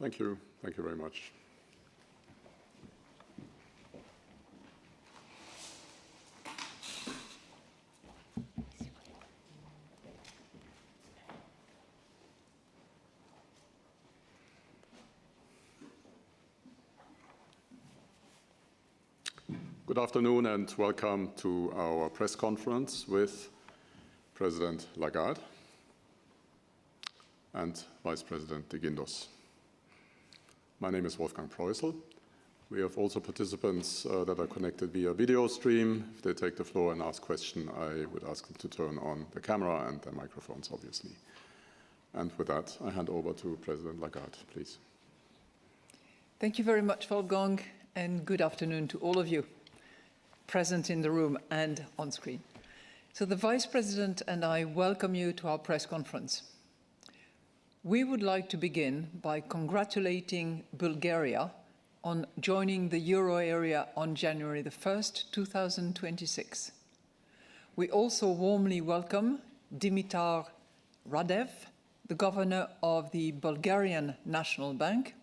Thank you. Thank you very much. Good afternoon and welcome to our press conference with President Lagarde and Vice President de Guindos. My name is Wolfgang Preußel. We have also participants that are connected via video stream. If they take the floor and ask questions, I would ask them to turn on the camera and the microphones, obviously. And with that, I hand over to President Lagarde, please. Thank you very much, Wolfgang, and good afternoon to all of you present in the room and on screen. So the Vice President and I welcome you to our press conference. We would like to begin by congratulating Bulgaria on joining the euro area on January the 1st, 2026. We also warmly welcome Dimitar Radev, the governor of the Bulgarian National Bank.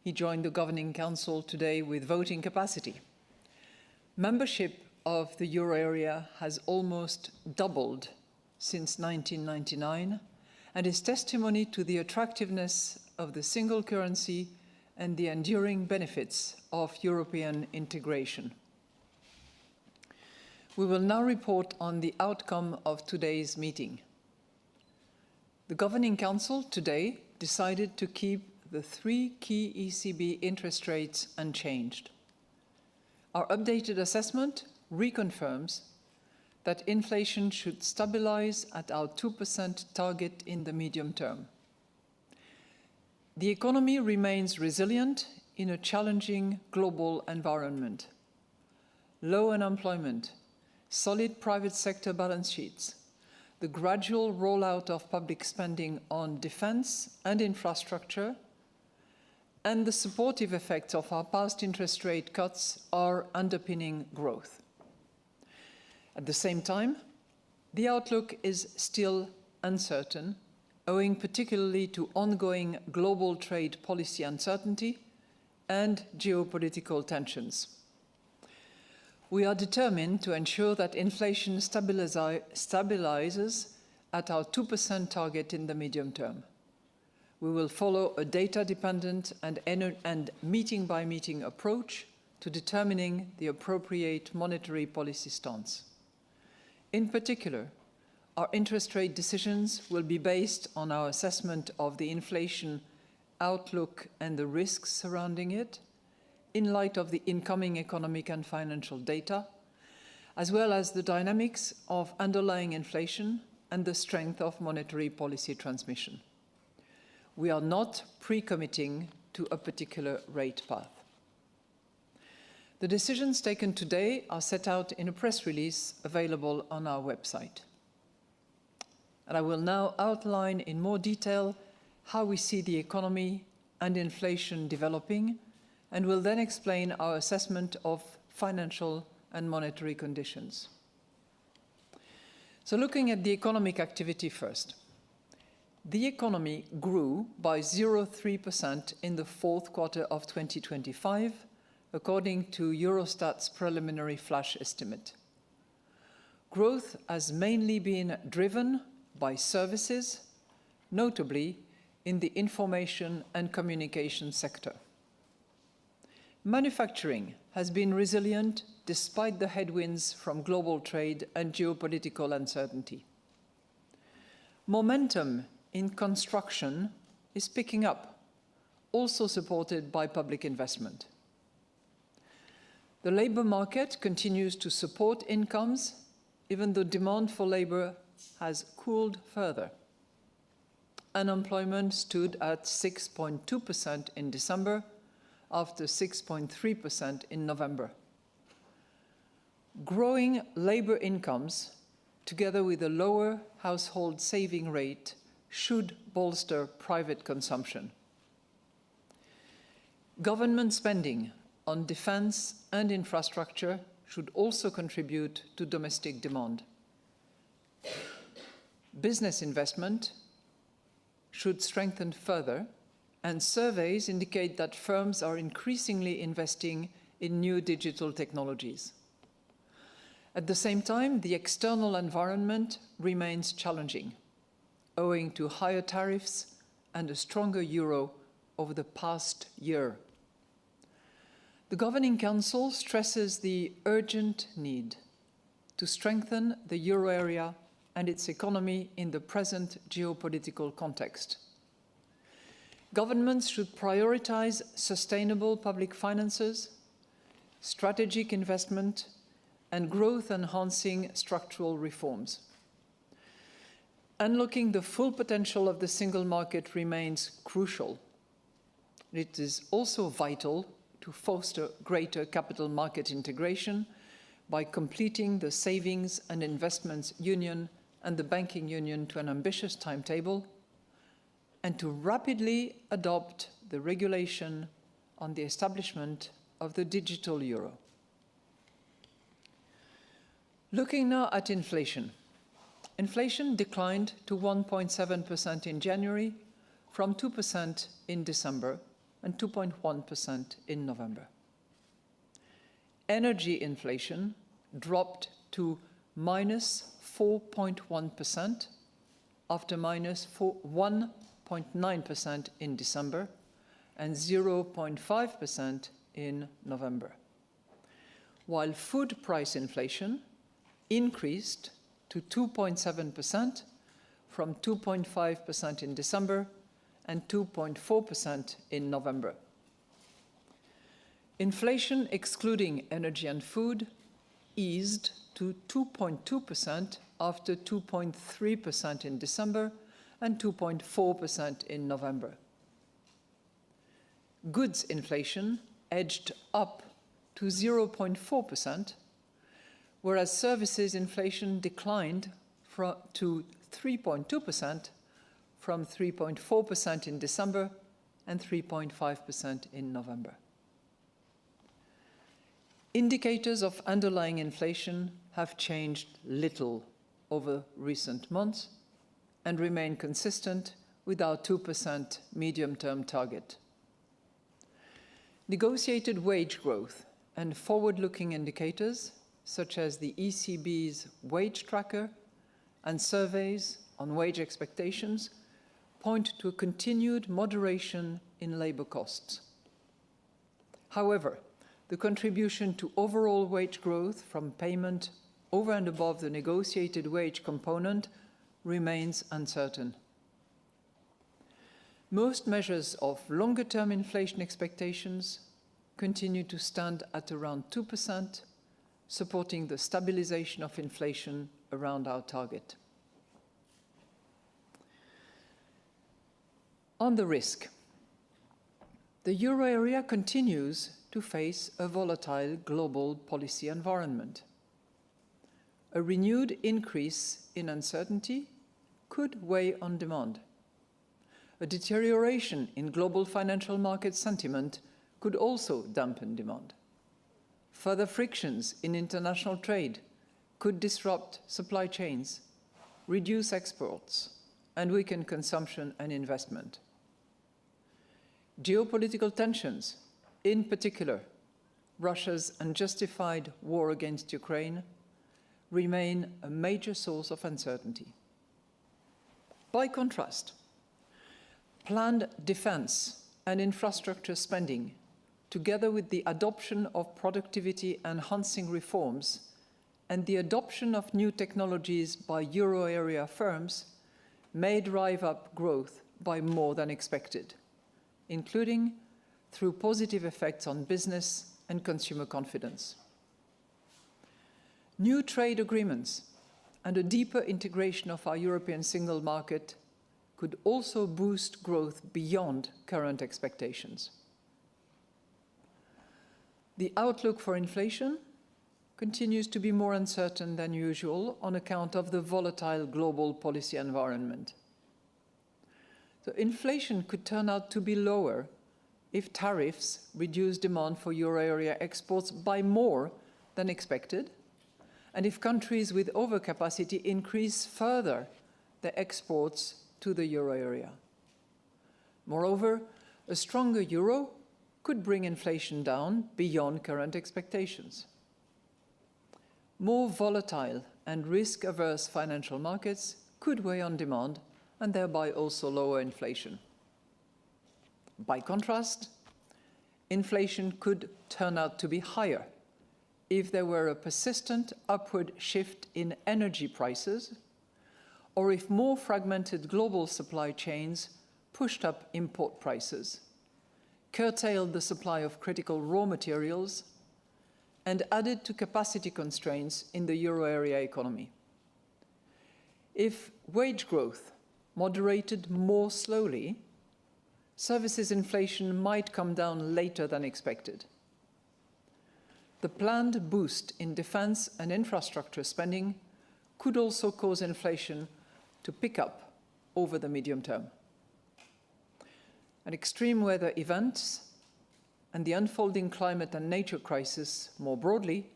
He joined the Governing Council today with voting capacity. Membership of the euro area has almost doubled since 1999 and is testimony to the attractiveness of the single currency and the enduring benefits of European integration. We will now report on the outcome of today's meeting. The Governing Council today decided to keep the 3 key ECB interest rates unchanged. Our updated assessment reconfirms that inflation should stabilize at our 2% target in the medium term. The economy remains resilient in a challenging global environment. Low unemployment, solid private sector balance sheets, the gradual rollout of public spending on defense and infrastructure, and the supportive effects of our past interest rate cuts are underpinning growth. At the same time, the outlook is still uncertain, owing particularly to ongoing global trade policy uncertainty and geopolitical tensions. We are determined to ensure that inflation stabilizes at our 2% target in the medium term. We will follow a data-dependent and meeting-by-meeting approach to determining the appropriate monetary policy stance. In particular, our interest rate decisions will be based on our assessment of the inflation outlook and the risks surrounding it, in light of the incoming economic and financial data, as well as the dynamics of underlying inflation and the strength of monetary policy transmission. We are not pre-committing to a particular rate path. The decisions taken today are set out in a press release available on our website. And I will now outline in more detail how we see the economy and inflation developing, and will then explain our assessment of financial and monetary conditions. So looking at the economic activity first. The economy grew by 0.3% in the fourth quarter of 2025, according to Eurostat's preliminary flash estimate. Growth has mainly been driven by services, notably in the information and communication sector. Manufacturing has been resilient despite the headwinds from global trade and geopolitical uncertainty. Momentum in construction is picking up, also supported by public investment. The labor market continues to support incomes, even though demand for labor has cooled further. Unemployment stood at 6.2% in December, after 6.3% in November. Growing labor incomes, together with a lower household saving rate, should bolster private consumption. Government spending on defense and infrastructure should also contribute to domestic demand. Business investment should strengthen further, and surveys indicate that firms are increasingly investing in new digital technologies. At the same time, the external environment remains challenging, owing to higher tariffs and a stronger euro over the past year. The Governing Council stresses the urgent need to strengthen the euro area and its economy in the present geopolitical context. Governments should prioritize sustainable public finances, strategic investment, and growth-enhancing structural reforms. Unlocking the full potential of the single market remains crucial. It is also vital to foster greater capital market integration by completing the Savings and Investments Union and the Banking Union to an ambitious timetable, and to rapidly adopt the regulation on the establishment of the digital euro. Looking now at inflation. Inflation declined to 1.7% in January from 2% in December and 2.1% in November. Energy inflation dropped to minus 4.1% after minus 1.9% in December and 0.5% in November. While food price inflation increased to 2.7% from 2.5% in December and 2.4% in November. Inflation, excluding energy and food, eased to 2.2% after 2.3% in December and 2.4% in November. Goods inflation edged up to 0.4%, whereas services inflation declined to 3.2% from 3.4% in December and 3.5% in November. Indicators of underlying inflation have changed little over recent months and remain consistent with our 2% medium-term target. Negotiated wage growth and forward-looking indicators, such as the ECB's wage tracker and surveys on wage expectations, point to a continued moderation in labor costs. However, the contribution to overall wage growth from payment over and above the negotiated wage component remains uncertain. Most measures of longer-term inflation expectations continue to stand at around 2%, supporting the stabilization of inflation around our target. On the risk, the euro area continues to face a volatile global policy environment. A renewed increase in uncertainty could weigh on demand. A deterioration in global financial market sentiment could also dampen demand. Further frictions in international trade could disrupt supply chains, reduce exports, and weaken consumption and investment. Geopolitical tensions, in particular Russia's unjustified war against Ukraine, remain a major source of uncertainty. By contrast, planned defense and infrastructure spending, together with the adoption of productivity-enhancing reforms and the adoption of new technologies by euro area firms, may drive up growth by more than expected, including through positive effects on business and consumer confidence. New trade agreements and a deeper integration of our European single market could also boost growth beyond current expectations. The outlook for inflation continues to be more uncertain than usual on account of the volatile global policy environment. So inflation could turn out to be lower if tariffs reduce demand for euro area exports by more than expected, and if countries with overcapacity increase further their exports to the euro area. Moreover, A stronger euro could bring inflation down beyond current expectations. More volatile and risk-averse financial markets could weigh on demand and thereby also lower inflation. By contrast, inflation could turn out to be higher if there were a persistent upward shift in energy prices, or if more fragmented global supply chains pushed up import prices, curtailed the supply of critical raw materials, and added to capacity constraints in the euro area economy. If wage growth moderated more slowly, services inflation might come down later than expected. The planned boost in defense and infrastructure spending could also cause inflation to pick up over the medium term. And extreme weather events and the unfolding climate and nature crisis more broadly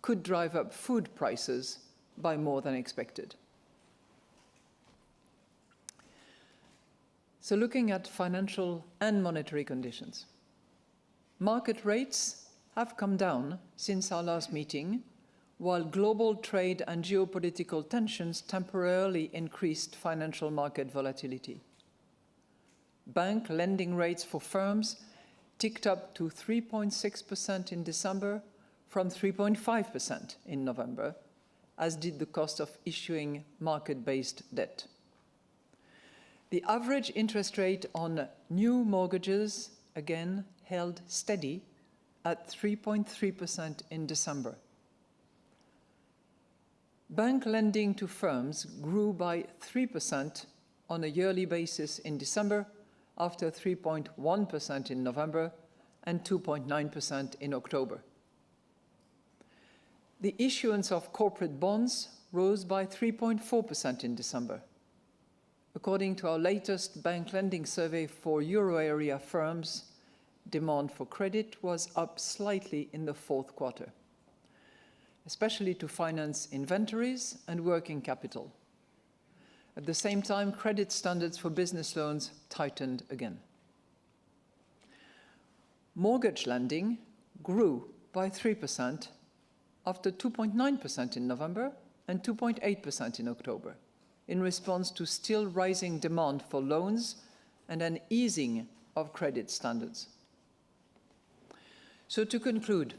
could drive up food prices by more than expected. So looking at financial and monetary conditions, market rates have come down since our last meeting, while global trade and geopolitical tensions temporarily increased financial market volatility. Bank lending rates for firms ticked up to 3.6% in December from 3.5% in November, as did the cost of issuing market-based debt. The average interest rate on new mortgages, again, held steady at 3.3% in December. Bank lending to firms grew by 3% on a yearly basis in December, after 3.1% in November and 2.9% in October. The issuance of corporate bonds rose by 3.4% in December. According to our latest bank lending survey for euro area firms, demand for credit was up slightly in the fourth quarter, especially to finance inventories and working capital. At the same time, credit standards for business loans tightened again. Mortgage lending grew by 3% after 2.9% in November and 2.8% in October, in response to still rising demand for loans and an easing of credit standards. So to conclude,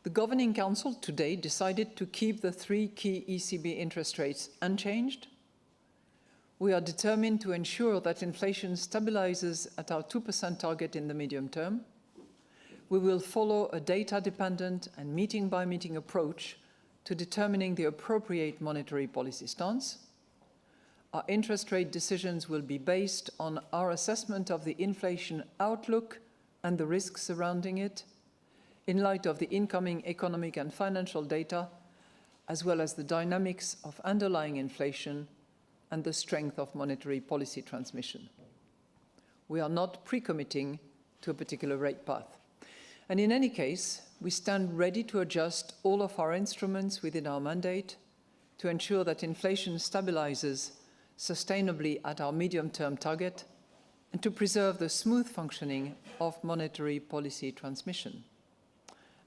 the Governing Council today decided to keep the three key ECB interest rates unchanged. We are determined to ensure that inflation stabilizes at our 2% target in the medium term. We will follow a data-dependent and meeting-by-meeting approach to determining the appropriate monetary policy stance. Our interest rate decisions will be based on our assessment of the inflation outlook and the risks surrounding it, in light of the incoming economic and financial data, as well as the dynamics of underlying inflation and the strength of monetary policy transmission. We are not pre-committing to a particular rate path. And in any case, we stand ready to adjust all of our instruments within our mandate to ensure that inflation stabilizes sustainably at our medium-term target and to preserve the smooth functioning of monetary policy transmission.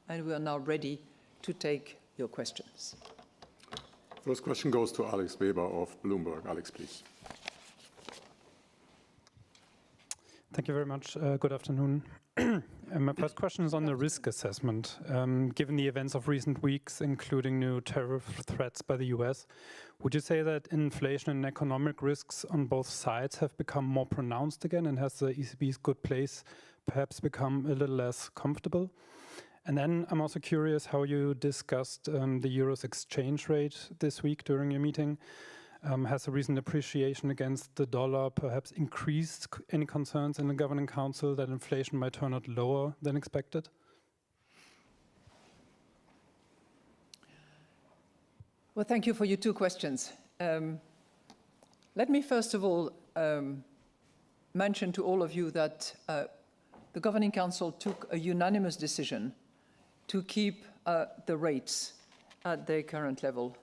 And we are now ready to take your questions. First question goes to Alex Weber of Bloomberg. Alex, please. Thank you very much. Good afternoon. My first question is on the risk assessment. Given the events of recent weeks, including new tariff threats by the US, would you say that inflation and economic risks on both sides have become more pronounced again, and has the ECB's good place perhaps become a little less comfortable? And then I'm also curious how you discussed the euro's exchange rate this week during your meeting. Has the recent appreciation against the dollar perhaps increased any concerns in the Governing Council that inflation might turn out lower than expected? Well, thank you for your two questions. Let me first of all mention to all of you that the Governing Council took a unanimous decision to keep the rates at their current level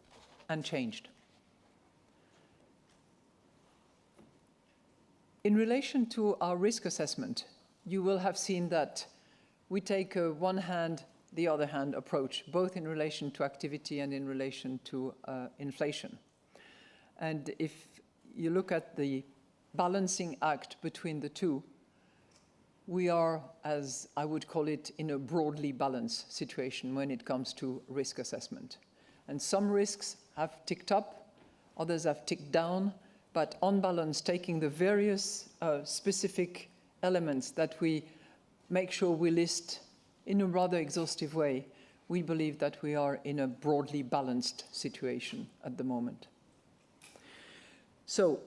unchanged. In relation to our risk assessment, you will have seen that we take a one hand, the other hand approach, both in relation to activity and in relation to inflation. And if you look at the balancing act between the two, we are, as I would call it, in a broadly balanced situation when it comes to risk assessment. And some risks have ticked up, others have ticked down, but on balance, taking the various specific elements that we make sure we list in a rather exhaustive way, we believe that we are in a broadly balanced situation at the moment. So,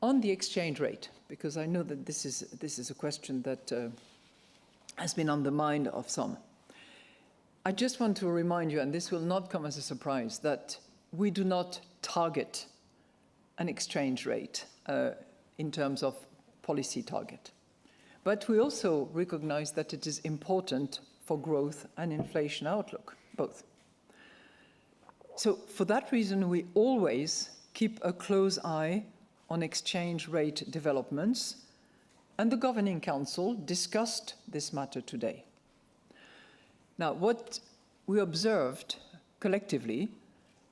on the exchange rate, because I know that this is a question that has been on the mind of some, I just want to remind you, and this will not come as a surprise, that we do not target an exchange rate in terms of policy target. But we also recognize that it is important for growth and inflation outlook, both. So for that reason, we always keep a close eye on exchange rate developments, and the Governing Council discussed this matter today. Now, what we observed collectively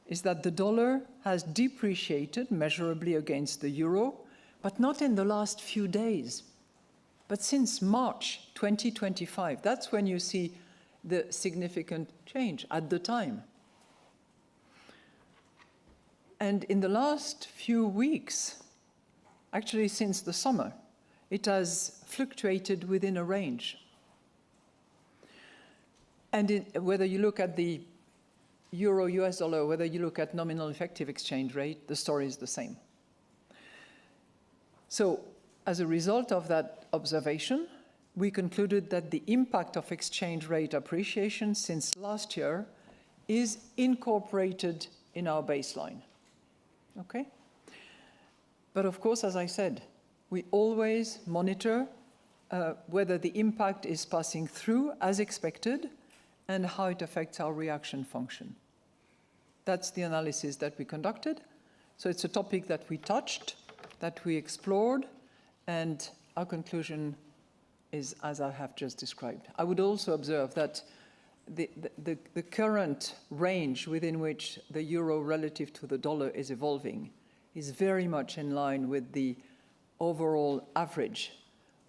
is that the dollar has depreciated measurably against the euro, but not in the last few days, but since March 2025. That's when you see the significant change at the time. And in the last few weeks, actually since the summer, it has fluctuated within a range. And whether you look at the euro-US dollar, whether you look at nominal effective exchange rate, the story is the same. So, as a result of that observation, we concluded that the impact of exchange rate appreciation since last year is incorporated in our baseline. Okay? But of course, as I said, we always monitor whether the impact is passing through as expected and how it affects our reaction function. That's the analysis that we conducted. So it's a topic that we touched, that we explored, and our conclusion is as I have just described. I would also observe that the current range within which the euro relative to the dollar is evolving is very much in line with the overall average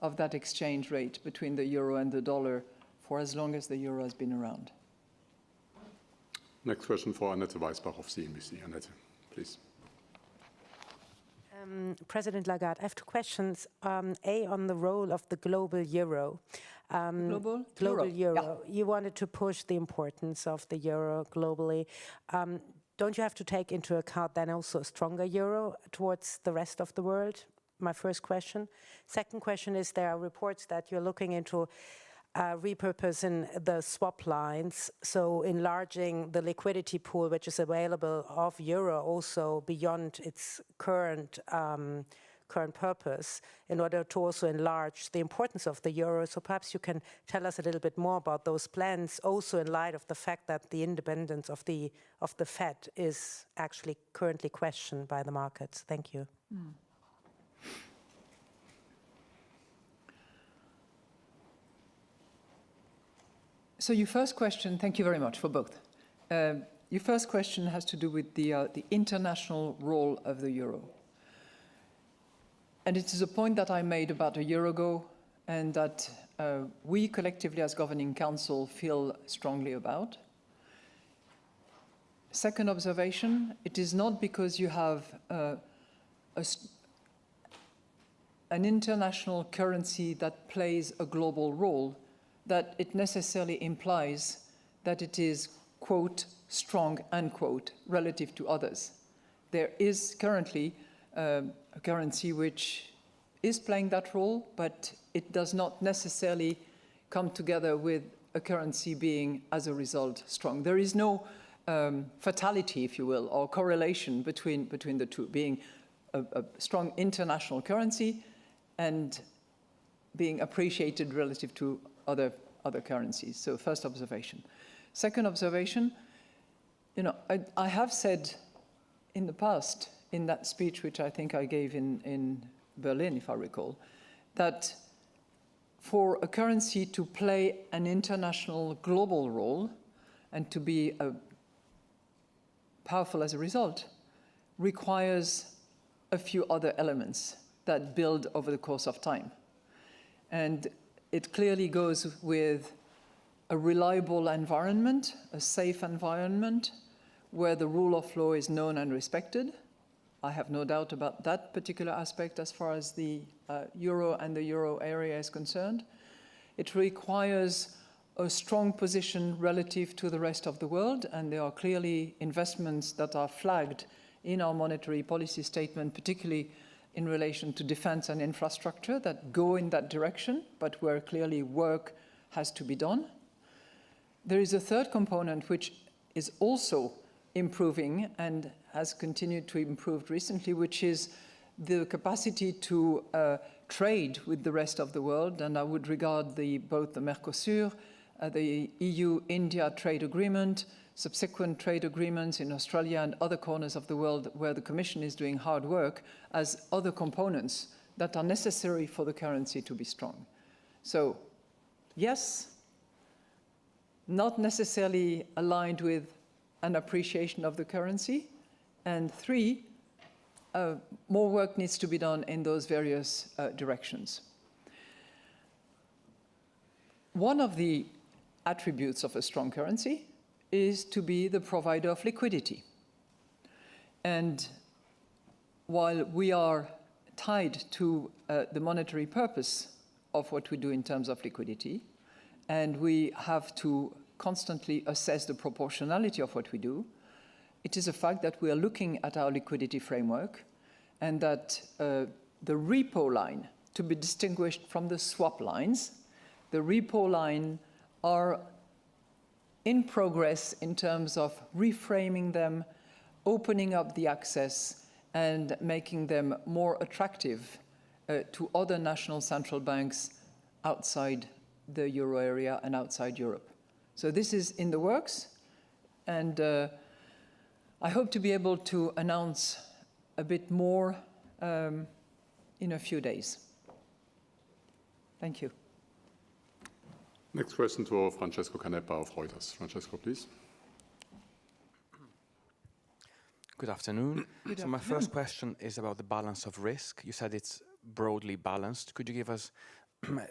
of that exchange rate between the euro and the dollar for as long as the euro has been around. Next question for Annette Weisbach of CNBC. Annette, please. President Lagarde, I have two questions. A, on the role of the global euro. Global euro. Yeah. You wanted to push the importance of the euro globally. Don't you have to take into account then also a stronger euro towards the rest of the world? My first question. Second question is, there are reports that you're looking into repurposing the swap lines, so enlarging the liquidity pool which is available of euro also beyond its current purpose, in order to also enlarge the importance of the euro. So perhaps you can tell us a little bit more about those plans, also in light of the fact that the independence of the Fed is actually currently questioned by the markets. Thank you. So your first question, thank you very much for both. Your first question has to do with the international role of the euro. And it is a point that I made about a year ago and that we collectively as Governing Council feel strongly about. Second observation, it is not because you have an international currency that plays a global role that it necessarily implies that it is, quote, strong, unquote, relative to others. There is currently a currency which is playing that role, but it does not necessarily come together with a currency being, as a result, strong. There is no fatality, if you will, or correlation between the two, being a strong international currency and being appreciated relative to other currencies. So first observation. Second observation, I have said in the past, in that speech which I think I gave in Berlin, if I recall, that for a currency to play an international global role and to be powerful as a result requires a few other elements that build over the course of time. And it clearly goes with a reliable environment, a safe environment, where the rule of law is known and respected. I have no doubt about that particular aspect as far as the euro and the euro area is concerned. It requires a strong position relative to the rest of the world, and there are clearly investments that are flagged in our monetary policy statement, particularly in relation to defense and infrastructure, that go in that direction, but where clearly work has to be done. There is a third component which is also improving and has continued to improve recently, which is the capacity to trade with the rest of the world. And I would regard both the Mercosur, the EU-India trade agreement, subsequent trade agreements in Australia and other corners of the world where the Commission is doing hard work as other components that are necessary for the currency to be strong. So, yes, not necessarily aligned with an appreciation of the currency, and 3, more work needs to be done in those various directions. One of the attributes of a strong currency is to be the provider of liquidity. And while we are tied to the monetary purpose of what we do in terms of liquidity, and we have to constantly assess the proportionality of what we do, it is a fact that we are looking at our liquidity framework and that the repo line, to be distinguished from the swap lines, the repo line are in progress in terms of reframing them, opening up the access, and making them more attractive to other national central banks outside the euro area and outside Europe. So this is in the works, and I hope to be able to announce a bit more in a few days. Thank you. Next question to Francesco Canepa of Reuters. Francesco, please. Good afternoon. So my first question is about the balance of risk. You said it's broadly balanced. Could you give us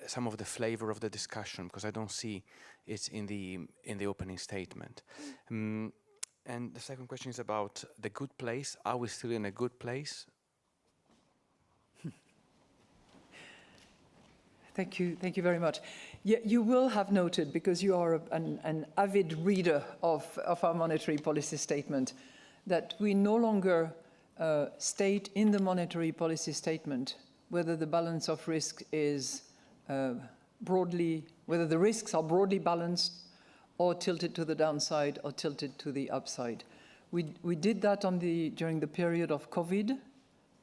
some of the flavor of the discussion? Because I don't see it in the opening statement. And the second question is about the good place. Are we still in a good place? Thank you very much. Yeah, you will have noted, because you are an avid reader of our monetary policy statement, that we no longer state in the monetary policy statement whether the balance of risk is whether the risks are broadly balanced or tilted to the downside or tilted to the upside. We did that during the period of COVID,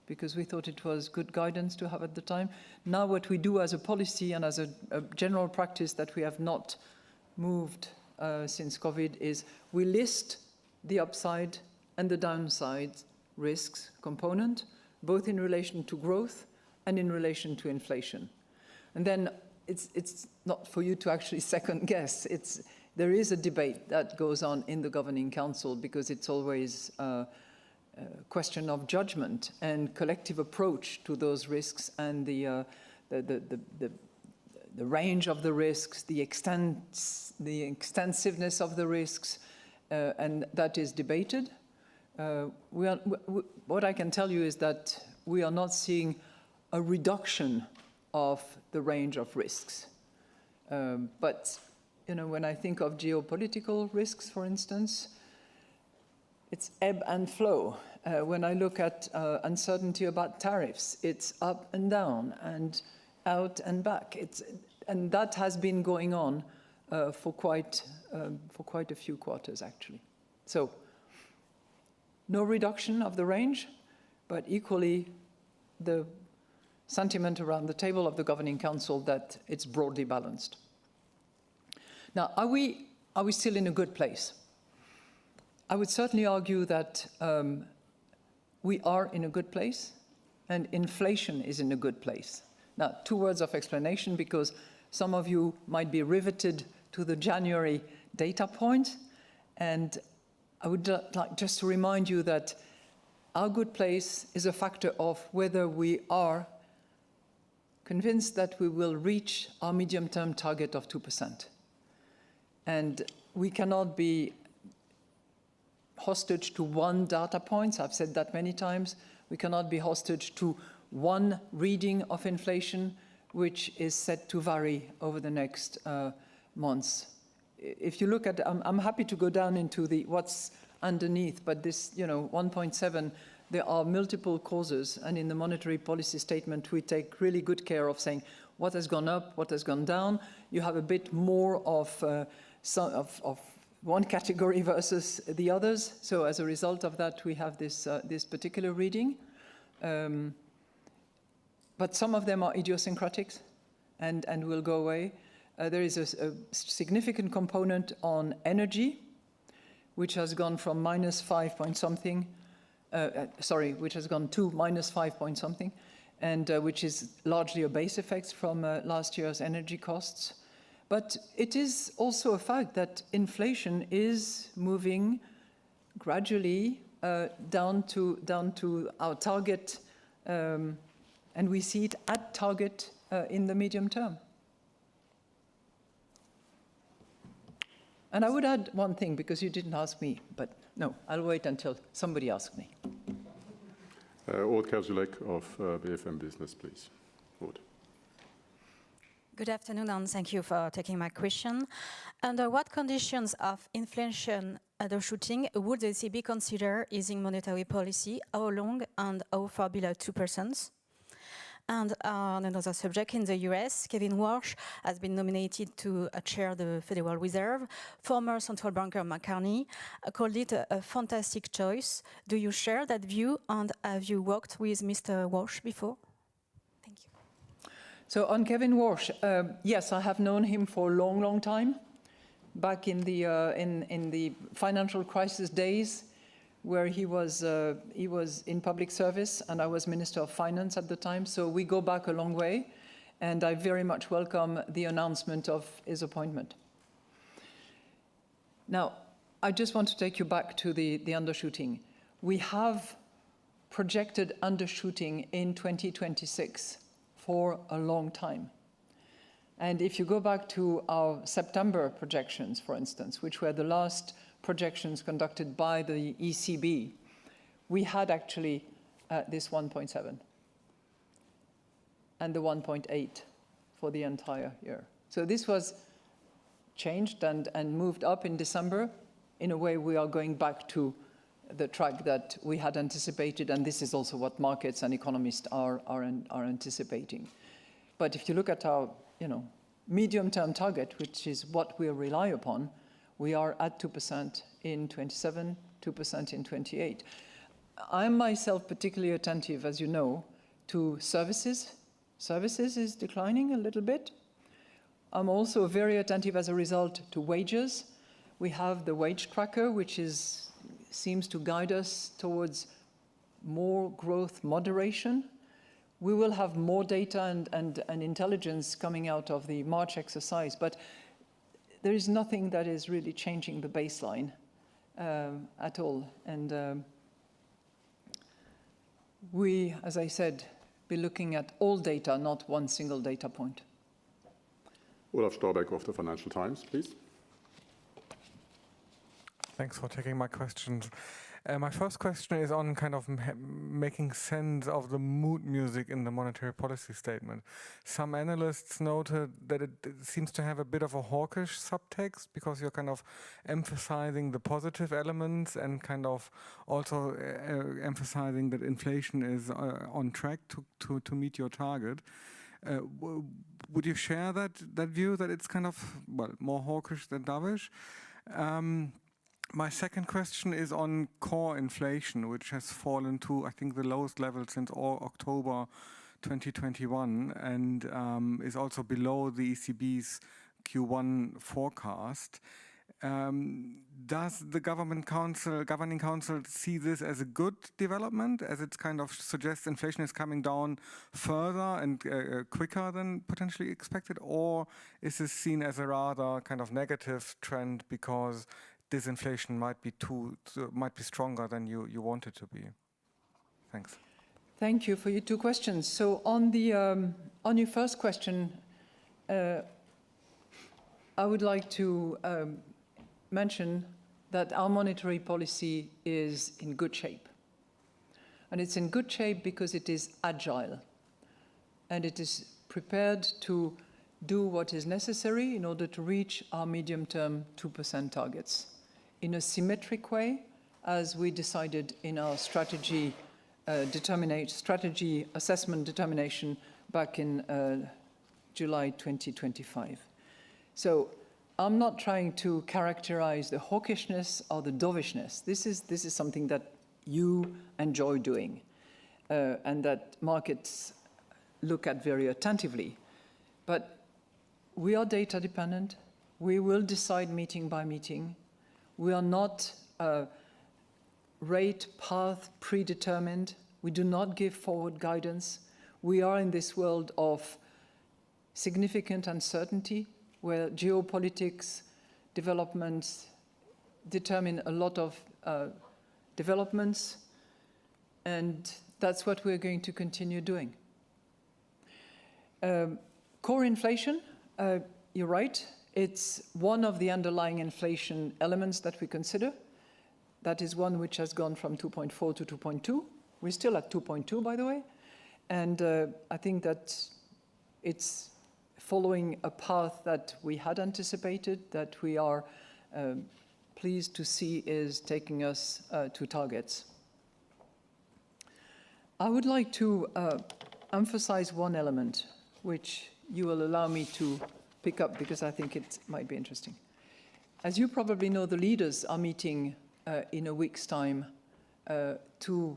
because we thought it was good guidance to have at the time. Now what we do as a policy and as a general practice that we have not moved since COVID is we list the upside and the downside risks component, both in relation to growth and in relation to inflation. And then it's not for you to actually second guess. There is a debate that goes on in the Governing Council, because it's always question of judgment and collective approach to those risks and the range of the risks, the extensiveness of the risks, and that is debated. What I can tell you is that we are not seeing a reduction of the range of risks. But when I think of geopolitical risks, for instance, it's ebb and flow. When I look at uncertainty about tariffs, it's up and down and out and back. And that has been going on for quite a few quarters, actually. So, no reduction of the range, but equally the sentiment around the table of the Governing Council that it's broadly balanced. Now, are we still in a good place? I would certainly argue that we are in a good place, and inflation is in a good place. Now, 2 words of explanation, because Some of you might be riveted to the January data point, and I would like just to remind you that our good place is a factor of whether we are convinced that we will reach our medium-term target of 2%. And we cannot be hostage to one data point. I've said that many times. We cannot be hostage to one reading of inflation, which is set to vary over the next months. If you look at, I'm happy to go down into what's underneath, but this, 1.7, there are multiple causes, and in the monetary policy statement, we take really good care of saying what has gone up, what has gone down. You have a bit more of one category versus the others. So as a result of that, we have this particular reading. But some of them are idiosyncratic and will go away. There is a significant component on energy, which has gone from minus 5 point something, which has gone to minus 5 point something, and which is largely a base effect from last year's energy costs. But it is also a fact that inflation is moving gradually down to our target, and we see it at target in the medium term. And I would add one thing, because you didn't ask me, but no, I'll wait until somebody asks me. Aude Kerzulek of BFM Business, please. Aude. Good afternoon, and thank you for taking my question. Under what conditions of inflation undershooting would the ECB consider easing monetary policy? How long and how far below 2%? And on another subject, in the US, Kevin Walsh has been nominated to chair the Federal Reserve. Former central banker McCartney called it a fantastic choice. Do you share that view, and have you worked with Mr. Walsh before? Thank you. So on Kevin Walsh, yes, I have known him for a long, long time. Back in the financial crisis days, where he was in public service, and I was Minister of Finance at the time. So we go back a long way, and I very much welcome the announcement of his appointment. Now, I just want to take you back to the undershooting. We have projected undershooting in 2026 for a long time. And if you go back to our September projections, for instance, which were the last projections conducted by the ECB, we had actually this 1.7 and the 1.8 for the entire year. So this was changed and moved up in December. In a way, we are going back to the track that we had anticipated, and this is also what markets and economists are anticipating. But if you look at our medium-term target, which is what we rely upon, we are at 2% in 27, 2% in 28. I'm myself particularly attentive, as you know, to services. Services is declining a little bit. I'm also very attentive as a result to wages. We have the wage tracker, which seems to guide us towards more growth moderation. We will have more data and intelligence coming out of the March exercise, but there is nothing that is really changing the baseline at all. And we, as I said, be looking at all data, not one single data point. Olaf Storbeck of the Financial Times, please. Thanks for taking my questions. My first question is on kind of making sense of the mood music in the monetary policy statement. Some analysts noted that it seems to have a bit of a hawkish subtext, because you're kind of emphasizing the positive elements and kind of also emphasizing that inflation is on track to meet your target. Would you share that view, that it's kind of, well, more hawkish than dovish? My second question is on core inflation, which has fallen to, I think, the lowest level since October 2021, and is also below the ECB's Q1 forecast. Does the governing council see this as a good development, as it kind of suggests inflation is coming down further and quicker than potentially expected, or is this seen as a rather kind of negative trend because disinflation might be stronger than you want it to be? Thanks. Thank you for your two questions. So on your first question, I would like to mention that our monetary policy is in good shape. And it's in good shape because it is agile. And it is prepared to do what is necessary in order to reach our medium-term 2% targets in a symmetric way, as we decided in our strategy assessment determination back in July 2025. So I'm not trying to characterize the hawkishness or the dovishness. This is something that you enjoy doing and that markets look at very attentively. But we are data dependent. We will decide meeting by meeting. We are not rate path predetermined. We do not give forward guidance. We are in this world of significant uncertainty, where geopolitics developments determine a lot of developments, and that's what we're going to continue doing. Core inflation, you're right, it's one of the underlying inflation elements that we consider. That is one which has gone from 2.4 to 2.2. We're still at 2.2, by the way, and I think that it's following a path that we had anticipated, that we are pleased to see is taking us to targets. I would like to emphasize one element, which you will allow me to pick up because I think it might be interesting. As you probably know, the leaders are meeting in a week's time to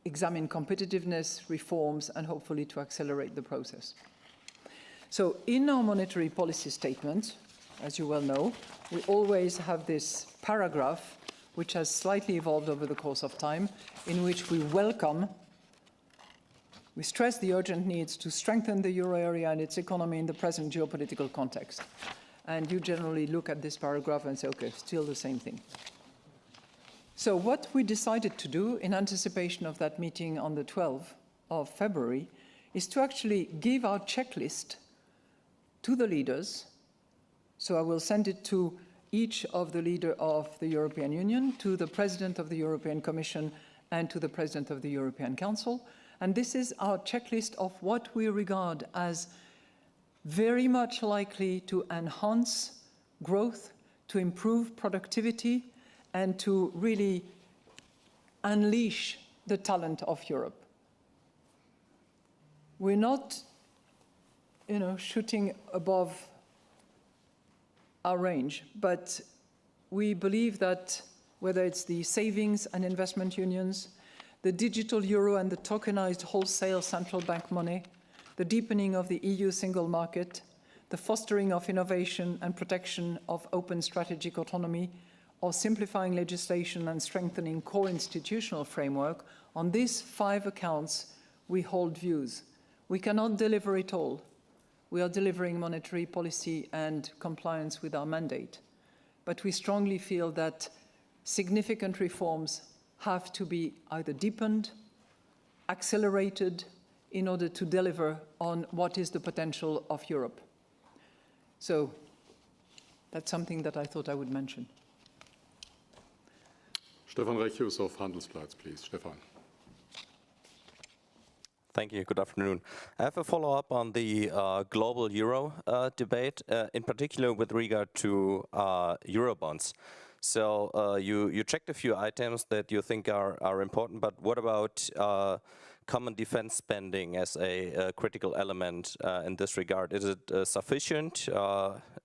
examine competitiveness, reforms, and hopefully to accelerate the process. So in our monetary policy statement, as you well know, we always have this paragraph, which has slightly evolved over the course of time, in which we stress the urgent needs to strengthen the euro area and its economy in the present geopolitical context. And you generally look at this paragraph and say, okay, still the same thing. So what we decided to do in anticipation of that meeting on the 12th of February is to actually give our checklist to the leaders. So I will send it to each of the leader of the European Union, to the President of the European Commission, and to the President of the European Council. And this is our checklist of what we regard as very much likely to enhance growth, to improve productivity, and to really unleash the talent of Europe. We're not, shooting above our range, but we believe that whether it's the savings and investment unions, the digital euro and the tokenized wholesale central bank money, the deepening of the EU single market, the fostering of innovation and protection of open strategic autonomy, or simplifying legislation and strengthening core institutional framework, on these 5 accounts, we hold views. We cannot deliver it all. We are delivering monetary policy and compliance with our mandate. But we strongly feel that significant reforms have to be either deepened, accelerated, in order to deliver on what is the potential of Europe. So that's something that I thought I would mention. Stefan Reccius of Handelsblatt, please. Stefan. Thank you. Good afternoon. I have a follow-up on the global euro debate, in particular with regard to Eurobonds. So you checked a few items that you think are important, but what about common defense spending as a critical element in this regard? Is it sufficient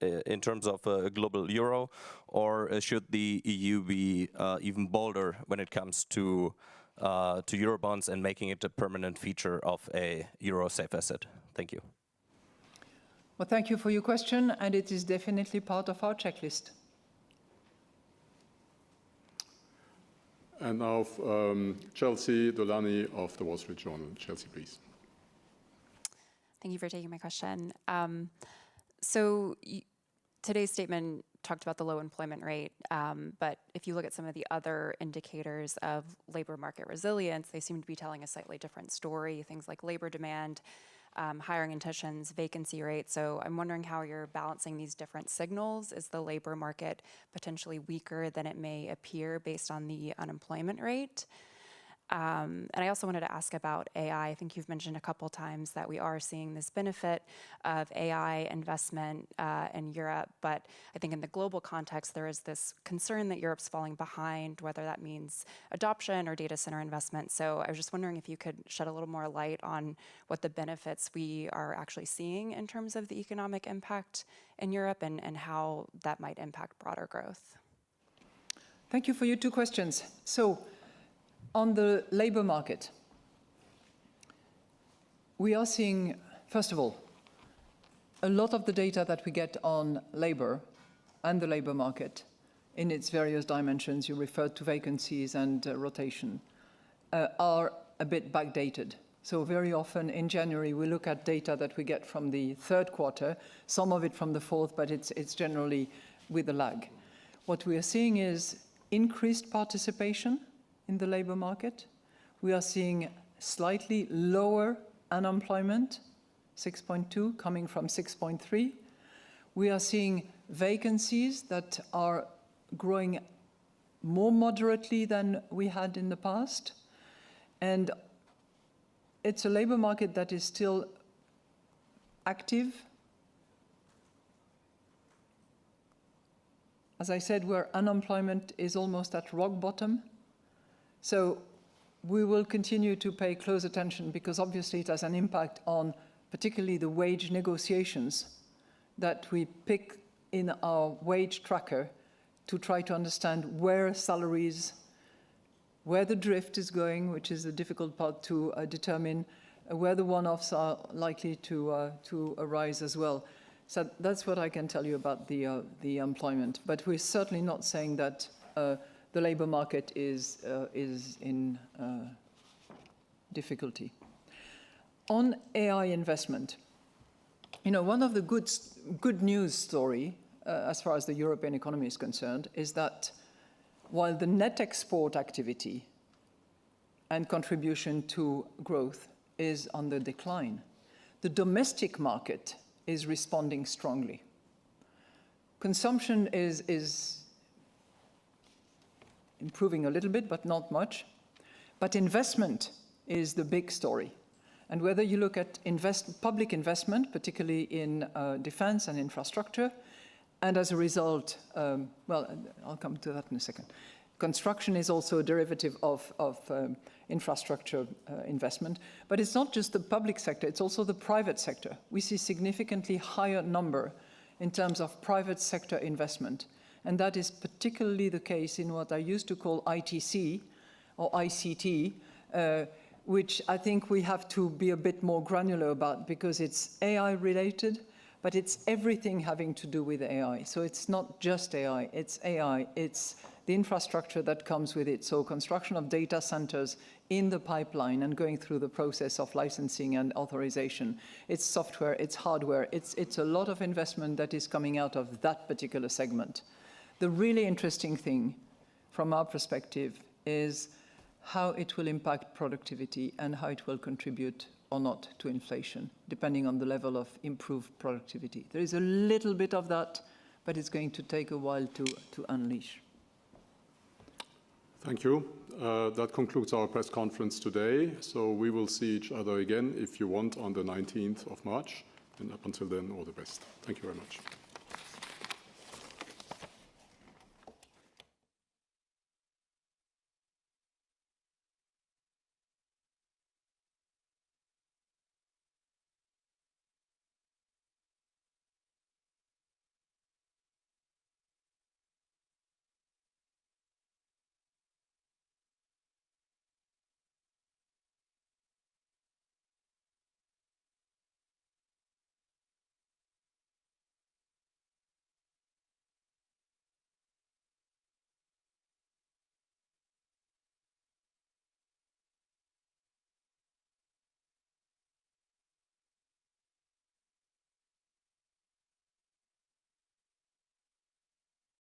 in terms of a global euro, or should the EU be even bolder when it comes to Eurobonds and making it a permanent feature of a euro safe asset? Thank you. Well, thank you for your question, and it is definitely part of our checklist. And now Chelsea Dolani of the Wall Street Journal. Chelsea, please. Thank you for taking my question. Today's statement talked about the low employment rate, but if you look at some of the other indicators of labor market resilience, they seem to be telling a slightly different story, things like labor demand, hiring intentions, vacancy rates. So I'm wondering how you're balancing these different signals. Is the labor market potentially weaker than it may appear based on the unemployment rate? And I also wanted to ask about AI. I think you've mentioned a couple times that we are seeing this benefit of AI investment in Europe, but I think in the global context, there is this concern that Europe's falling behind, whether that means adoption or data center investment. So I was just wondering if you could shed a little more light on what the benefits we are actually seeing in terms of the economic impact in Europe and how that might impact broader growth. Thank you for your two questions. So, on the labor market, we are seeing, first of all, a lot of the data that we get on labor and the labor market in its various dimensions, you referred to vacancies and rotation, are a bit backdated. So very often in January, we look at data that we get from the third quarter, some of it from the fourth, but it's generally with a lag. What we are seeing is increased participation in the labor market. We are seeing slightly lower unemployment, 6.2 coming from 6.3. We are seeing vacancies that are growing more moderately than we had in the past. And it's a labor market that is still active. As I said, where unemployment is almost at rock bottom. So we will continue to pay close attention because obviously it has an impact on particularly the wage negotiations that we pick in our wage tracker to try to understand where salaries, where the drift is going, which is the difficult part to determine, where the one-offs are likely to arise as well. So that's what I can tell you about the employment. But we're certainly not saying that the labor market is in difficulty. On AI investment, one of the good news story as far as the European economy is concerned is that while the net export activity and contribution to growth is on the decline, the domestic market is responding strongly. Consumption is improving a little bit, but not much. But investment is the big story. And whether you look at public investment, particularly in defense and infrastructure, and as a result, well, I'll come to that in a second. Construction is also a derivative of infrastructure investment. But it's not just the public sector, it's also the private sector. We see significantly higher number in terms of private sector investment. And that is particularly the case in what I used to call ITC or ICT, which I think we have to be a bit more granular about because it's AI related, but it's everything having to do with AI. So it's not just AI, it's the infrastructure that comes with it. So construction of data centers in the pipeline and going through the process of licensing and authorization. It's software, it's hardware, it's a lot of investment that is coming out of that particular segment. The really interesting thing from our perspective is how it will impact productivity and how it will contribute or not to inflation, depending on the level of improved productivity. There is a little bit of that, but it's going to take a while to unleash. Thank you. That concludes our press conference today. So we will see each other again, if you want, on the 19th of March. And up until then, all the best. Thank you very much.